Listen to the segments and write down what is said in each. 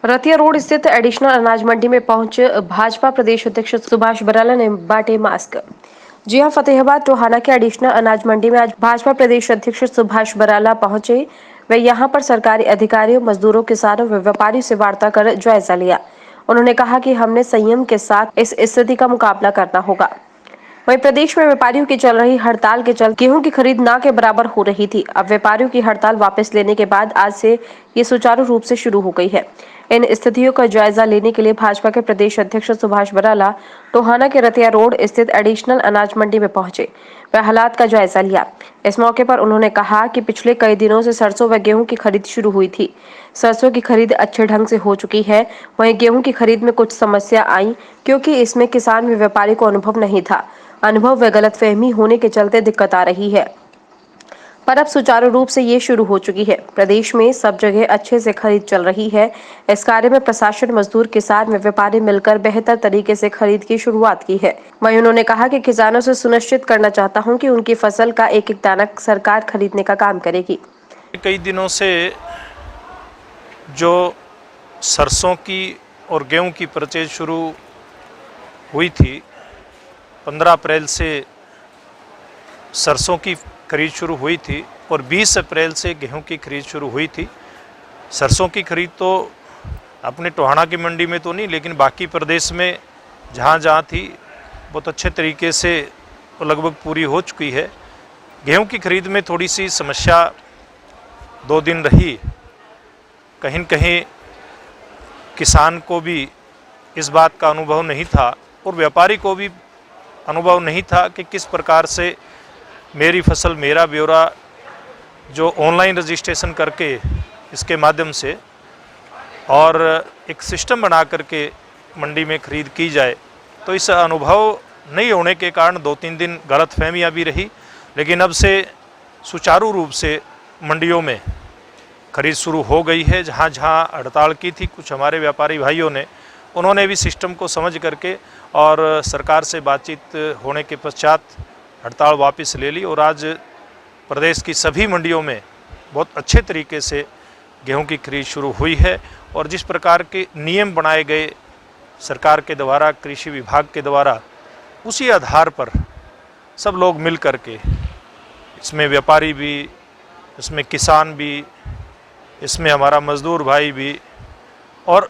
Ratia road स्थित additional अनाज मंडी में पहुंचे भाजपा प्रदेश अध्यक्ष सुभाष बराला ने बांटे मास्क। जी हां, फतेहाबाद टोहाना के एडिशनल अनाज मंडी में आज भाजपा प्रदेश अध्यक्ष सुभाष बराला पहुंचे। वे यहां पर सरकारी अधिकारियों, मजदूरों, किसानों व व्यापारियों से वार्ता कर जायजा लिया। उन्होंने कहा कि हमने संयम के साथ इस स्थिति का मुकाबला करना होगा। वहीं प्रदेश में व्यापारियों की चल रही हड़ताल के चलते गेहूं की खरीद ना के बराबर हो रही थी। अब व्यापारियों की हड़ताल वापस लेने के बाद आज से ये सुचारू रूप से शुरू हो गई है। इन स्थितियों का जायजा लेने के लिए भाजपा के प्रदेश अध्यक्ष सुभाष बराला टोहाना के रतिया रोड स्थित एडिशनल अनाज मंडी में पहुंचे व हालात का जायजा लिया। इस मौके पर उन्होंने कहा कि पिछले कई दिनों से सरसों व गेहूं की खरीद शुरू हुई थी। सरसों की खरीद अच्छे ढंग से हो चुकी है। वहीं गेहूं की खरीद में कुछ समस्या आई क्योंकि इसमें किसान व व्यापारी को अनुभव नहीं था। अनुभव व गलतफहमी होने के चलते दिक्कत आ रही है, पर अब सुचारू रूप से ये शुरू हो चुकी है। प्रदेश में सब जगह अच्छे से खरीद चल रही है। इस कार्य में प्रशासन, मजदूर, किसान व व्यापारी मिलकर बेहतर तरीके से खरीद की शुरुआत की है। वहीं उन्होंने कहा कि किसानों से सुनिश्चित करना चाहता हूं कि उनकी फसल का एक एक दाना सरकार खरीदने का काम करेगी। कई दिनों से जो सरसों की और गेहूं की परचेज शुरू हुई थी, 15 अप्रैल से सरसों की खरीद शुरू हुई थी और 20 अप्रैल से गेहूं की खरीद शुरू हुई थी। सरसों की खरीद तो अपने टोहाना की मंडी में तो नहीं, लेकिन बाकी प्रदेश में जहाँ जहाँ थी बहुत अच्छे तरीके से लगभग पूरी हो चुकी है। गेहूं की खरीद में थोड़ी सी समस्या 2 दिन रही। कहीं न कहीं किसान को भी इस बात का अनुभव नहीं था और व्यापारी को भी अनुभव नहीं था कि किस प्रकार से मेरी फसल मेरा ब्यौरा जो ऑनलाइन रजिस्ट्रेशन करके इसके माध्यम से और एक सिस्टम बना करके मंडी में खरीद की जाए, तो इस अनुभव नहीं होने के कारण 2-3 दिन गलतफहमियां भी रही। लेकिन अब से सुचारू रूप से मंडियों में खरीद शुरू हो गई है। जहाँ जहाँ हड़ताल की थी कुछ हमारे व्यापारी भाइयों ने, उन्होंने भी सिस्टम को समझ करके और सरकार से बातचीत होने के पश्चात हड़ताल वापस ले ली और आज प्रदेश की सभी मंडियों में बहुत अच्छे तरीके से गेहूं की खरीद शुरू हुई है। और जिस प्रकार के नियम बनाए गए सरकार के द्वारा, कृषि विभाग के द्वारा, उसी आधार पर सब लोग मिल करके, इसमें व्यापारी भी, इसमें किसान भी, इसमें हमारा मजदूर भाई भी और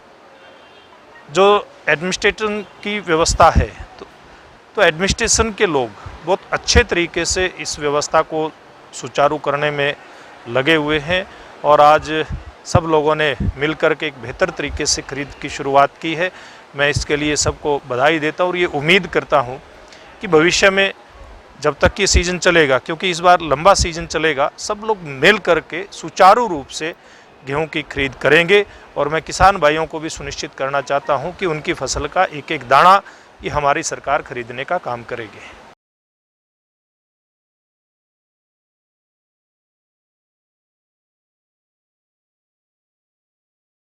जो एडमिनिस्ट्रेशन की व्यवस्था है, तो एडमिनिस्ट्रेशन के लोग बहुत अच्छे तरीके से इस व्यवस्था को सुचारू करने में लगे हुए हैं। और आज सब लोगों ने मिलकर के एक बेहतर तरीके से खरीद की शुरुआत की है। मैं इसके लिए सबको बधाई देता हूँ और ये उम्मीद करता हूँ कि भविष्य में जब तक ये सीज़न चलेगा, क्योंकि इस बार लंबा सीज़न चलेगा, सब लोग मिल करके सुचारू रूप से गेहूं की खरीद करेंगे। और मैं किसान भाइयों को भी सुनिश्चित करना चाहता हूं कि उनकी फसल का एक एक दाना ये हमारी सरकार खरीदने का काम करेगी।